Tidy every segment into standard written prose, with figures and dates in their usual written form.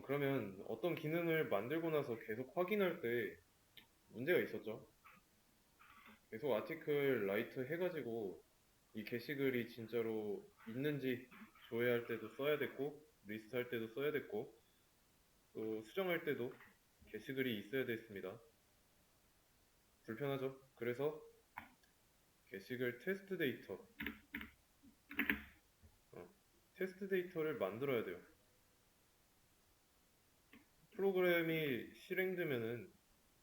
그러면 어떤 기능을 만들고 나서 계속 확인할 때 문제가 있었죠. 계속 아티클 라이트 해가지고 이 게시글이 진짜로 있는지 조회할 때도 써야 됐고, 리스트 할 때도 써야 됐고, 또 수정할 때도 게시글이 있어야 됐습니다. 불편하죠? 그래서 게시글 테스트 데이터, 어, 테스트 데이터를 만들어야 돼요. 프로그램이 실행되면은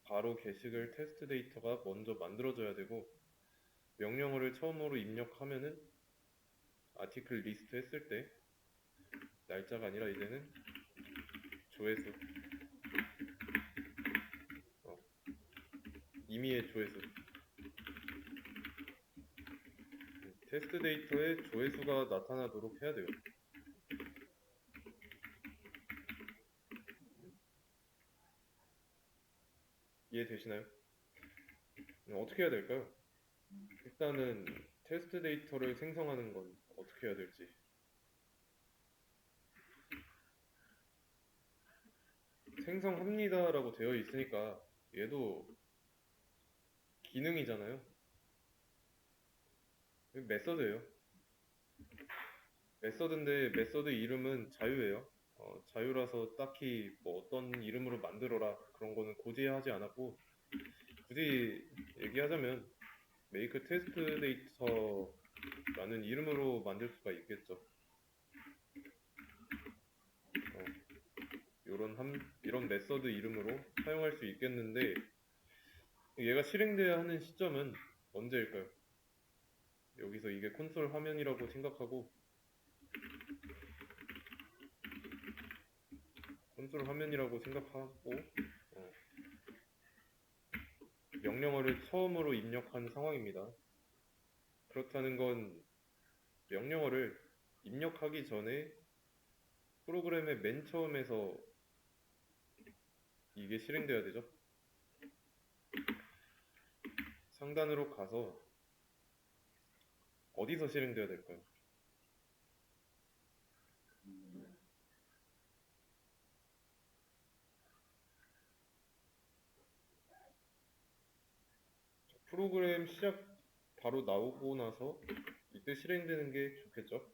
바로 게시글 테스트 데이터가 먼저 만들어져야 되고, 명령어를 처음으로 입력하면은 아티클 리스트 했을 때 날짜가 아니라 이제는 조회수, 어, 임의의 조회수, 테스트 데이터에 조회수가 나타나도록 해야 돼요. 이해되시나요? 어떻게 해야 될까요? 일단은 테스트 데이터를 생성하는 건 어떻게 해야 될지. 생성합니다라고 되어 있으니까 얘도 기능이잖아요. 메서드예요. 메서드인데 메서드 이름은 자유예요. 자유라서 딱히 뭐 어떤 이름으로 만들어라 그런 거는 고지하지 않았고, 굳이 얘기하자면 make test data라는 이름으로 만들 수가 있겠죠. 이런 메서드 이름으로 사용할 수 있겠는데, 얘가 실행돼야 하는 시점은 언제일까요? 여기서 이게 콘솔 화면이라고 생각하고, 콘솔 화면이라고 생각하고, 어, 명령어를 처음으로 입력한 상황입니다. 그렇다는 건 명령어를 입력하기 전에 프로그램의 맨 처음에서 이게 실행돼야 되죠. 상단으로 가서 어디서 실행돼야 될까요? 프로그램 시작 바로 나오고 나서 이때 실행되는 게 좋겠죠?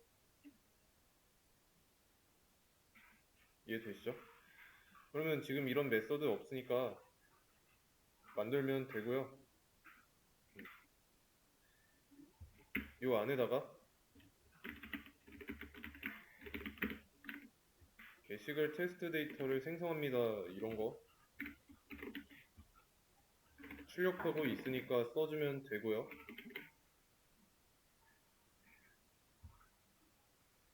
이해되시죠? 그러면 지금 이런 메서드 없으니까 만들면 되고요. 이 안에다가 게시글 테스트 데이터를 생성합니다. 이런 거 출력하고 있으니까 써주면 되고요.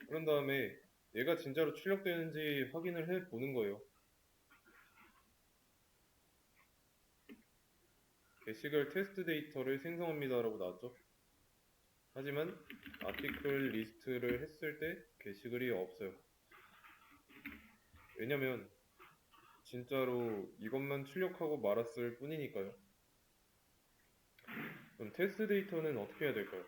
그런 다음에 얘가 진짜로 출력되는지 확인을 해 보는 거예요. 게시글 테스트 데이터를 생성합니다 라고 나왔죠. 하지만 아티클 리스트를 했을 때 게시글이 없어요. 왜냐면 진짜로 이것만 출력하고 말았을 뿐이니까요. 그럼 테스트 데이터는 어떻게 해야 될까요?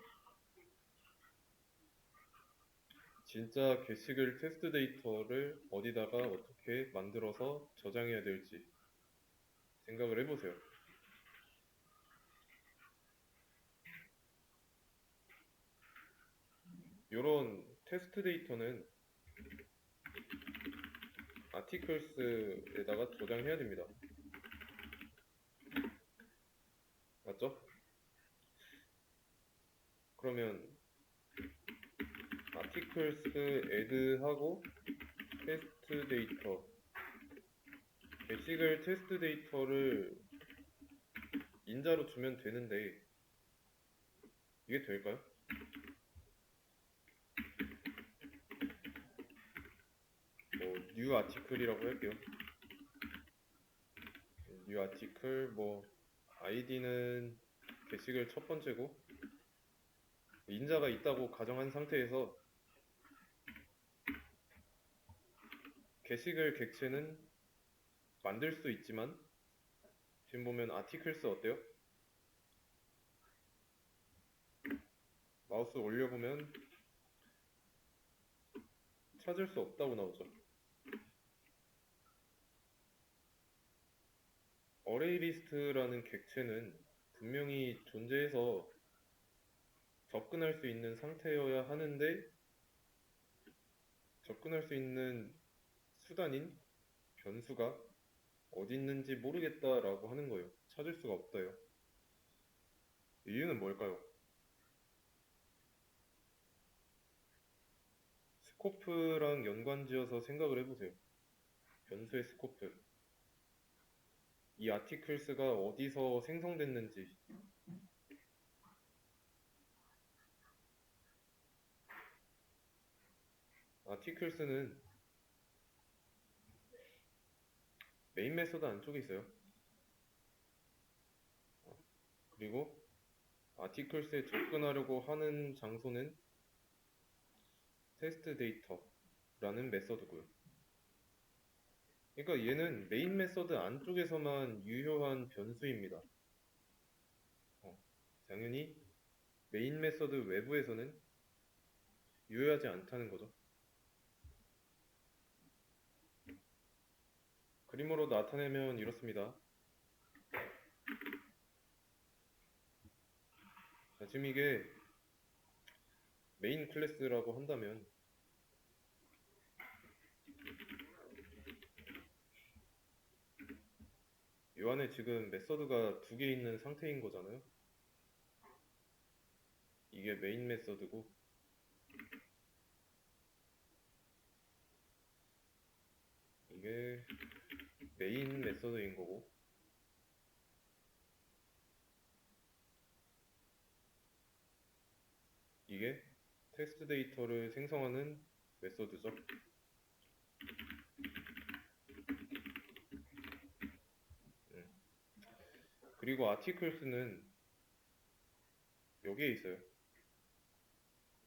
진짜 게시글 테스트 데이터를 어디다가 어떻게 만들어서 저장해야 될지 생각을 해보세요. 이런 테스트 데이터는 아티클스에다가 저장해야 됩니다. 맞죠? 그러면 articles add하고 테스트 데이터, 게시글 테스트 데이터를 인자로 주면 되는데 이게 될까요? 뭐 new article이라고 할게요. new article 뭐 id는 게시글 첫 번째고 인자가 있다고 가정한 상태에서 게시글 객체는 만들 수 있지만 지금 보면 articles 어때요? 마우스 올려보면 찾을 수 없다고 나오죠. 어레이 리스트라는 객체는 분명히 존재해서 접근할 수 있는 상태여야 하는데 접근할 수 있는 수단인 변수가 어디 있는지 모르겠다라고 하는 거예요. 찾을 수가 없다요. 이유는 뭘까요? 스코프랑 연관지어서 생각을 해보세요. 변수의 스코프. 이 아티클스가 어디서 생성됐는지. 아티클스는 메인 메서드 안쪽에 있어요. 그리고 아티클스에 접근하려고 하는 장소는 테스트 데이터라는 메서드고요. 그러니까 얘는 메인 메서드 안쪽에서만 유효한 변수입니다. 당연히 메인 메서드 외부에서는 유효하지 않다는 거죠. 그림으로 나타내면 이렇습니다. 자, 지금 이게 메인 클래스라고 한다면 이 안에 지금 메서드가 두 개 있는 상태인 거잖아요. 이게 메인 메서드고 이게 메인 메서드인 거고 이게 텍스트 데이터를 생성하는 메서드죠. 그리고 아티클스는 여기에 있어요.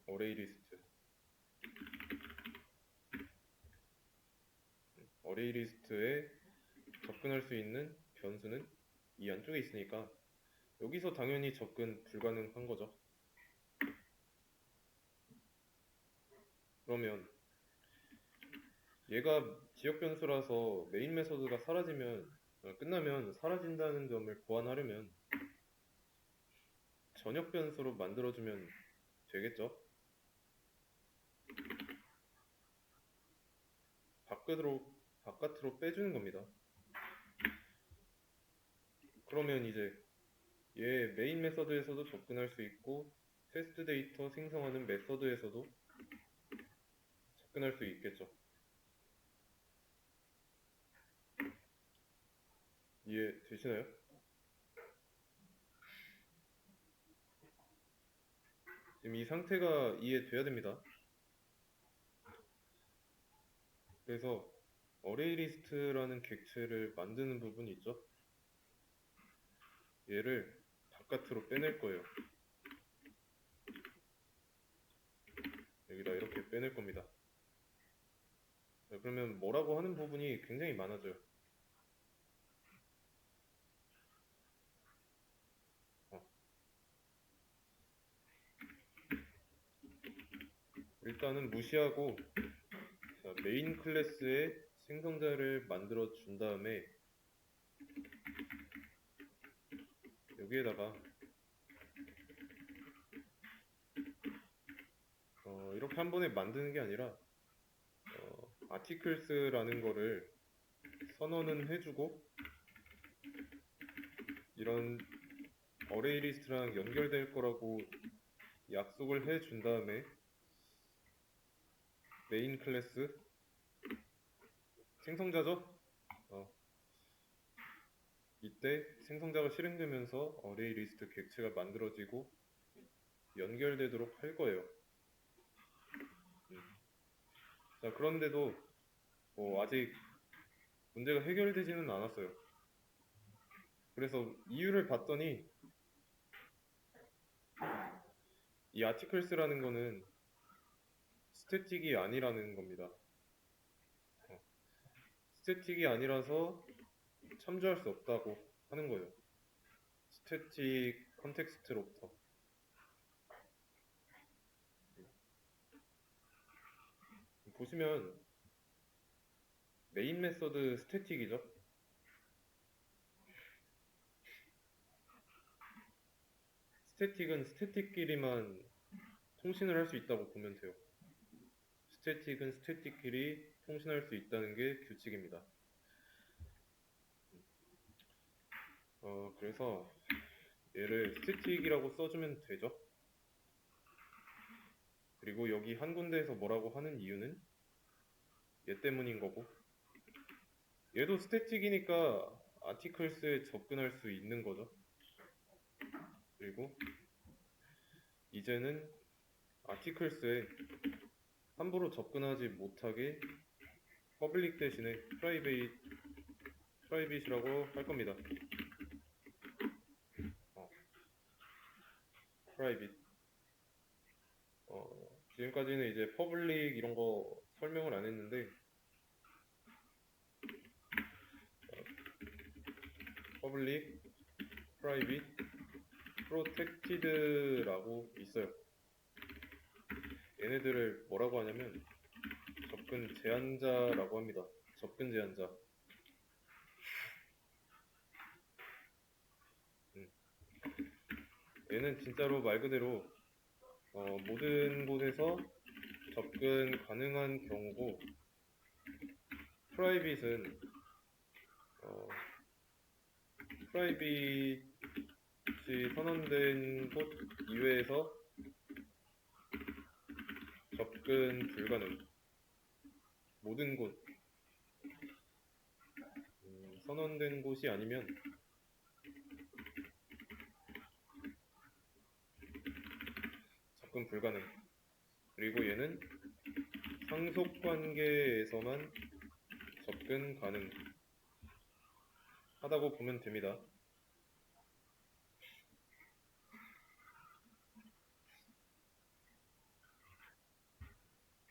어레이 리스트. 어레이 리스트에 접근할 수 있는 변수는 이 안쪽에 있으니까 여기서 당연히 접근 불가능한 거죠. 그러면 얘가 지역 변수라서 메인 메서드가 끝나면 사라진다는 점을 보완하려면 전역 변수로 만들어주면 되겠죠? 바깥으로 빼주는 겁니다. 그러면 이제 얘 메인 메서드에서도 접근할 수 있고 테스트 데이터 생성하는 메서드에서도 접근할 수 있겠죠. 이해되시나요? 지금 이 상태가 이해돼야 됩니다. 그래서 어레이 리스트라는 객체를 만드는 부분이 있죠. 얘를 바깥으로 빼낼 거예요. 여기다 이렇게 빼낼 겁니다. 자, 그러면 뭐라고 하는 부분이 굉장히 많아져요. 일단은 무시하고 자, 메인 클래스의 생성자를 만들어 준 다음에 여기에다가 이렇게 한 번에 만드는 게 아니라 articles라는 거를 선언은 해주고 이런 어레이 리스트랑 연결될 거라고 약속을 해준 다음에 메인 클래스 생성자죠? 이때 생성자가 실행되면서 어레이 리스트 객체가 만들어지고 연결되도록 할 거예요. 자, 그런데도 아직 문제가 해결되지는 않았어요. 그래서 이유를 봤더니 이 articles라는 거는 스태틱이 아니라는 겁니다. 스태틱이 아니라서 참조할 수 없다고 하는 거예요. 스태틱 컨텍스트로부터. 보시면 메인 메서드 스태틱이죠. 스태틱은 스태틱끼리만 통신을 할 수 있다고 보면 돼요. 스태틱은 스태틱끼리 통신할 수 있다는 게 규칙입니다. 그래서 얘를 스태틱이라고 써주면 되죠. 그리고 여기 한 군데에서 뭐라고 하는 이유는 얘 때문인 거고, 얘도 스태틱이니까 아티클스에 접근할 수 있는 거죠. 그리고 이제는 아티클스에 함부로 접근하지 못하게 퍼블릭 대신에 프라이빗이라고 할 겁니다. 프라이빗. 지금까지는 이제 퍼블릭 이런 거 설명을 안 했는데, 퍼블릭, 프라이빗, 프로텍티드라고 있어요. 얘네들을 뭐라고 하냐면 접근 제한자라고 합니다. 접근 제한자. 얘는 진짜로 말 그대로 모든 곳에서 접근 가능한 경우고, 프라이빗은 프라이빗이 선언된 곳 이외에서 접근 불가능. 모든 곳 선언된 곳이 아니면 접근 불가능. 그리고 얘는 상속 관계에서만 접근 가능 하다고 보면 됩니다.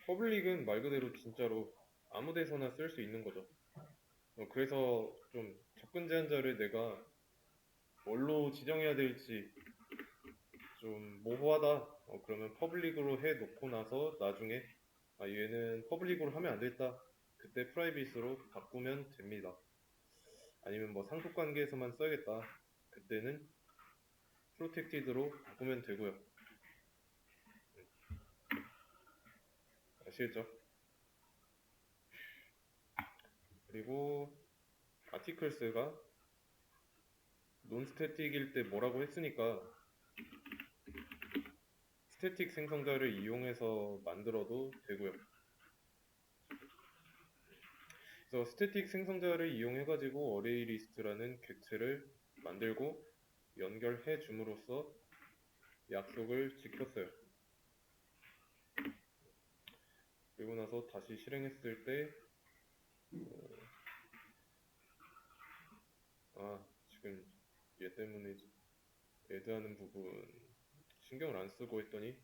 퍼블릭은 말 그대로 진짜로 아무 데서나 쓸 수 있는 거죠. 그래서 좀 접근 제한자를 내가 뭘로 지정해야 될지 좀 모호하다. 그러면 퍼블릭으로 해 놓고 나서 나중에 얘는 퍼블릭으로 하면 안 됐다. 그때 프라이빗으로 바꾸면 됩니다. 아니면 뭐 상속 관계에서만 써야겠다. 그때는 프로텍티드로 바꾸면 되고요. 아시겠죠? 그리고 아티클스가 논스태틱일 때 뭐라고 했으니까 스태틱 생성자를 이용해서 만들어도 되고요. 그래서 스태틱 생성자를 이용해가지고 어레이 리스트라는 객체를 만들고 연결해 줌으로써 약속을 지켰어요. 그리고 나서 다시 실행했을 때 지금 얘 때문에 애드하는 부분 신경을 안 쓰고 했더니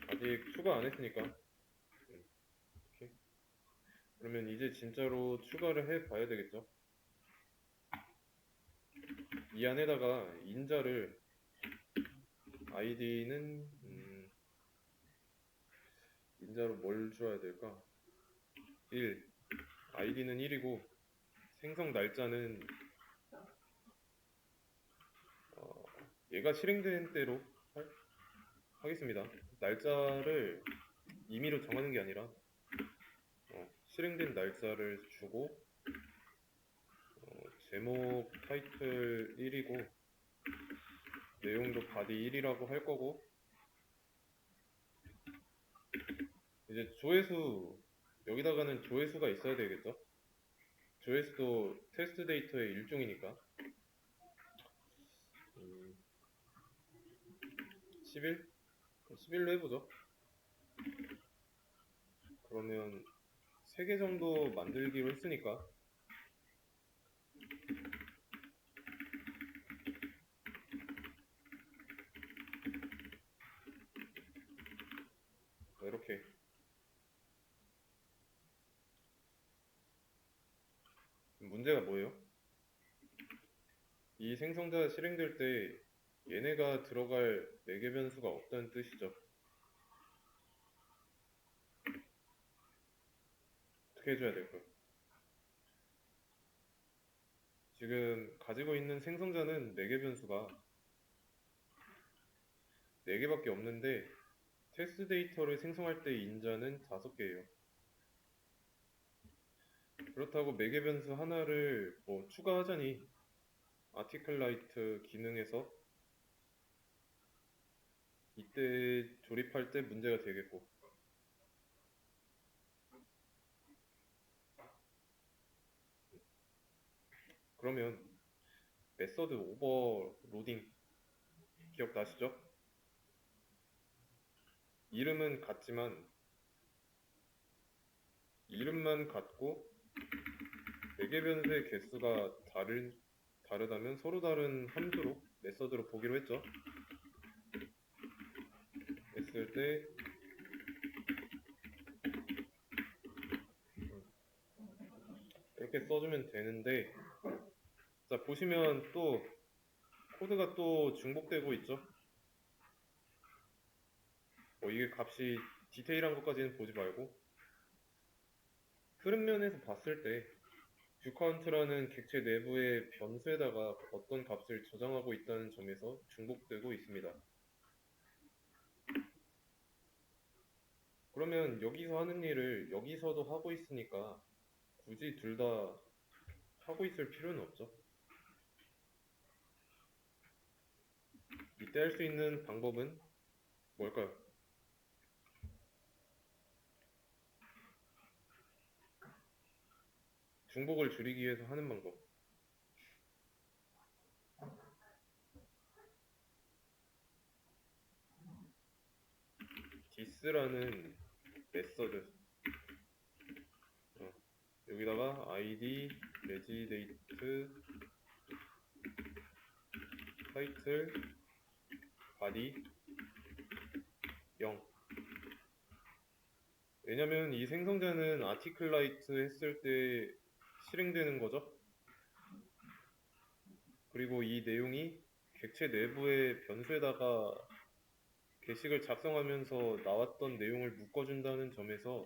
아직 추가 안 했으니까 이렇게. 그러면 이제 진짜로 추가를 해 봐야 되겠죠. 이 안에다가 인자를 아이디는 인자로 뭘 줘야 될까? 1 아이디는 1이고 생성 날짜는 얘가 실행된 대로 하겠습니다. 날짜를 임의로 정하는 게 아니라 실행된 날짜를 주고 제목 타이틀 1이고 내용도 바디 1이라고 할 거고, 이제 조회수 여기다가는 조회수가 있어야 되겠죠. 조회수도 테스트 데이터의 일종이니까 11? 11로 해보죠. 그러면 3개 정도 만들기로 했으니까 이렇게. 문제가 뭐예요? 이 생성자 실행될 때 얘네가 들어갈 매개 변수가 없다는 뜻이죠. 어떻게 해줘야 될까요? 지금 가지고 있는 생성자는 4개 변수가 4개밖에 없는데 테스트 데이터를 생성할 때 인자는 5개예요. 그렇다고 매개 변수 하나를 뭐 추가하자니 아티클라이트 기능에서 이때 조립할 때 문제가 되겠고, 그러면 메서드 오버로딩 기억나시죠? 이름은 같지만 이름만 같고 매개 변수의 개수가 다르다면 서로 다른 함수로 메서드로 보기로 했죠. 했을 때 이렇게 써주면 되는데, 자 보시면 또 코드가 또 중복되고 있죠. 뭐 이게 값이 디테일한 것까지는 보지 말고 흐름 면에서 봤을 때 뷰카운트라는 객체 내부의 변수에다가 어떤 값을 저장하고 있다는 점에서 중복되고 있습니다. 그러면 여기서 하는 일을 여기서도 하고 있으니까 굳이 둘 다 하고 있을 필요는 없죠. 이때 할 수 있는 방법은 뭘까요? 중복을 줄이기 위해서 하는 방법. this라는 메서드, 여기다가 id, residate, 타이틀, body 0. 왜냐면 이 생성자는 아티클라이트 했을 때 실행되는 거죠. 그리고 이 내용이 객체 내부의 변수에다가 게시글 작성하면서 나왔던 내용을 묶어준다는 점에서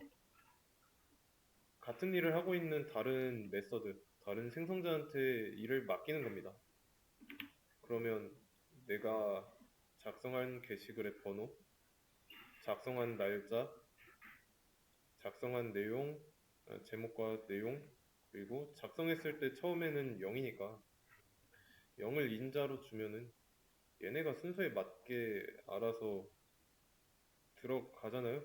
같은 일을 하고 있는 다른 메서드, 다른 생성자한테 일을 맡기는 겁니다. 그러면 내가 작성한 게시글의 번호, 작성한 날짜, 작성한 내용, 제목과 내용, 그리고 작성했을 때 처음에는 0이니까 0을 인자로 주면은 얘네가 순서에 맞게 알아서 들어가잖아요.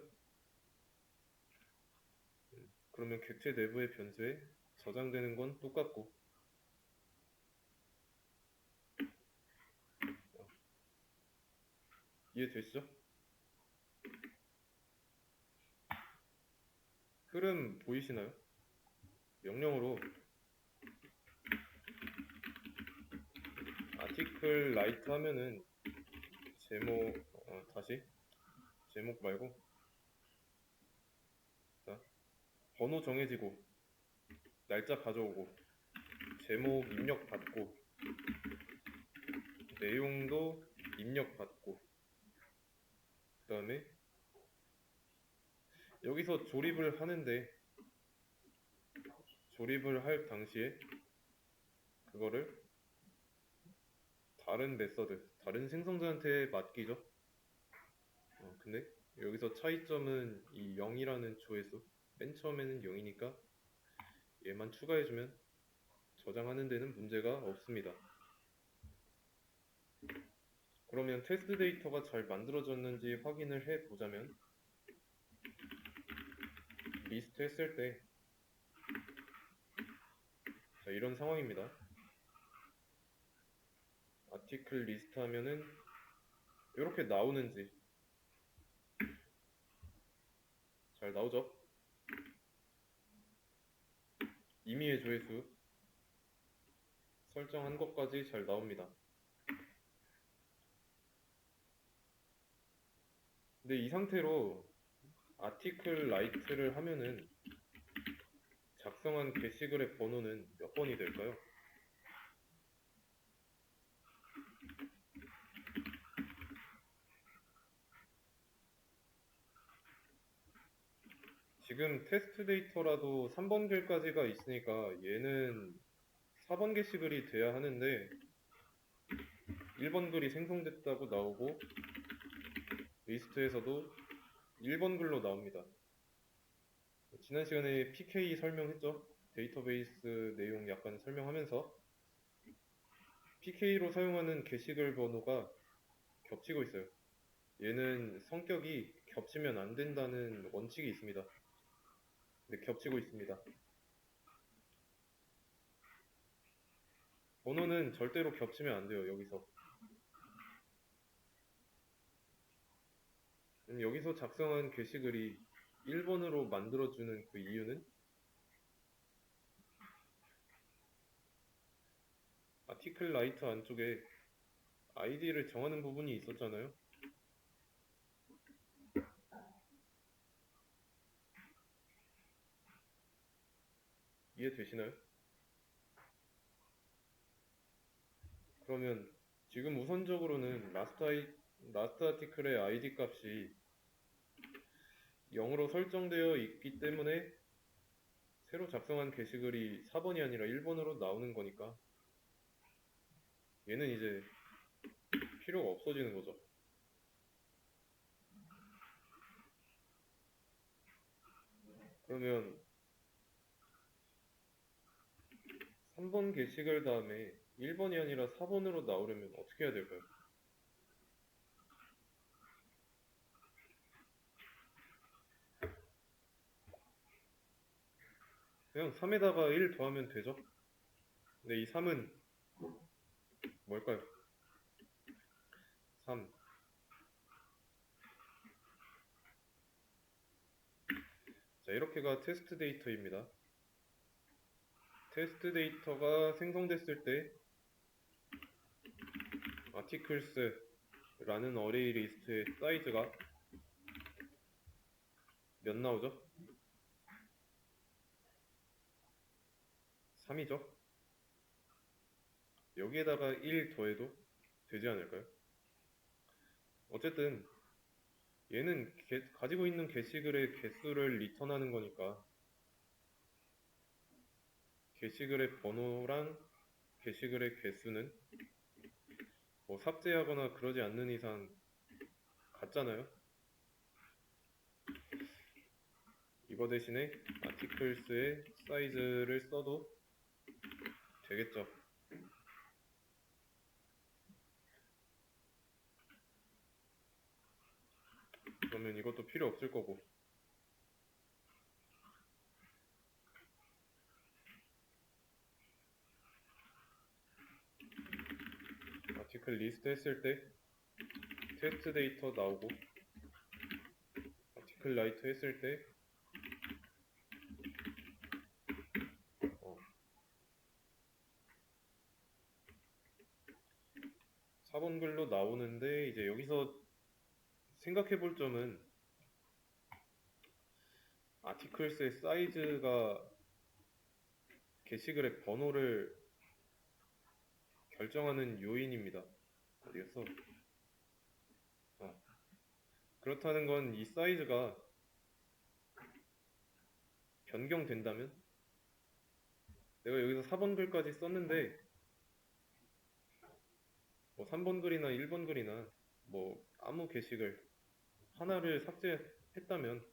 그러면 객체 내부의 변수에 저장되는 건 똑같고, 이해되시죠? 흐름 보이시나요? 명령어로 아티클 라이트 하면은 제목, 다시 제목 말고, 자, 번호 정해지고 날짜 가져오고 제목 입력 받고 내용도 입력 받고, 그 다음에 여기서 조립을 하는데 조립을 할 당시에 그거를 다른 메서드, 다른 생성자한테 맡기죠. 근데 여기서 차이점은 이 0이라는 조회수, 맨 처음에는 0이니까 얘만 추가해주면 저장하는 데는 문제가 없습니다. 그러면 테스트 데이터가 잘 만들어졌는지 확인을 해보자면 리스트 했을 때 자, 이런 상황입니다. 아티클 리스트 하면은 이렇게 나오는지 잘 나오죠? 임의의 조회수 설정한 것까지 잘 나옵니다. 근데 이 상태로 아티클 라이트를 하면은 작성한 게시글의 번호는 몇 번이 될까요? 지금 테스트 데이터라도 3번 길까지가 있으니까 얘는 4번 게시글이 돼야 하는데 1번 글이 생성됐다고 나오고 리스트에서도 1번 글로 나옵니다. 지난 시간에 PK 설명했죠? 데이터베이스 내용 약간 설명하면서 PK로 사용하는 게시글 번호가 겹치고 있어요. 얘는 성격이 겹치면 안 된다는 원칙이 있습니다. 근데 겹치고 있습니다. 번호는 절대로 겹치면 안 돼요, 여기서. 여기서 작성한 게시글이 1번으로 만들어주는 그 이유는 아티클 라이트 안쪽에 아이디를 정하는 부분이 있었잖아요. 이해되시나요? 그러면 지금 우선적으로는 라스트 아티클의 아이디 값이 0으로 설정되어 있기 때문에 새로 작성한 게시글이 4번이 아니라 1번으로 나오는 거니까 얘는 이제 필요가 없어지는 거죠. 그러면 3번 게시글 다음에 1번이 아니라 4번으로 나오려면 어떻게 해야 될까요? 그냥 3에다가 1 더하면 되죠? 근데 이 3은 뭘까요? 3. 자, 이렇게가 테스트 데이터입니다. 테스트 데이터가 생성됐을 때 articles라는 어레이 리스트의 사이즈가 몇 나오죠? 3이죠? 여기에다가 1 더해도 되지 않을까요? 어쨌든 얘는 가지고 있는 게시글의 개수를 리턴하는 거니까 게시글의 번호랑 게시글의 개수는 뭐 삭제하거나 그러지 않는 이상 같잖아요. 이거 대신에 articles의 사이즈를 써도 되겠죠. 그러면 이것도 필요 없을 거고 아티클 리스트 했을 때 테스트 데이터 나오고 아티클 라이트 했을 때 4번 글로 나오는데 이제 여기서 생각해 볼 점은 아티클스의 사이즈가 게시글의 번호를 결정하는 요인입니다. 어디였어? 그렇다는 건 이 사이즈가 변경된다면 내가 여기서 4번 글까지 썼는데 뭐 3번 글이나 1번 글이나 뭐 아무 게시글 하나를 삭제했다면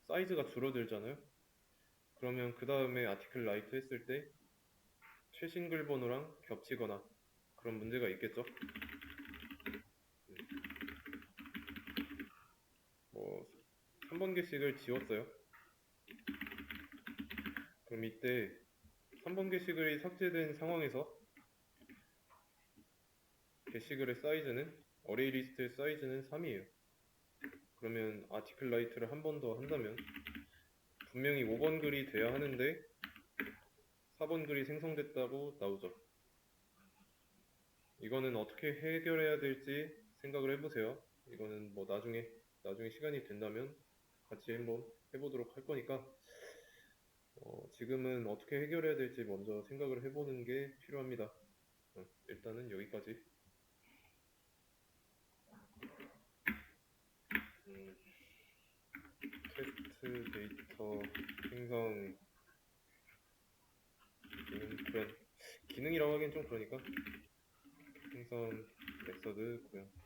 사이즈가 줄어들잖아요. 그러면 그 다음에 아티클 라이트 했을 때 최신 글 번호랑 겹치거나 그런 문제가 있겠죠. 뭐 3번 게시글 지웠어요. 그럼 이때 3번 게시글이 삭제된 상황에서 게시글의 사이즈는 어레이 리스트의 사이즈는 3이에요. 그러면 아티클 라이트를 한 번 더 한다면 분명히 5번 글이 돼야 하는데 4번 글이 생성됐다고 나오죠. 이거는 어떻게 해결해야 될지 생각을 해보세요. 이거는 뭐 나중에 시간이 된다면 같이 한번 해보도록 할 거니까 지금은 어떻게 해결해야 될지 먼저 생각을 해보는 게 필요합니다. 일단은 여기까지. 테스트 데이터 생성이긴 기능이라고 하기엔 좀 그러니까. 생성 메서드 고요.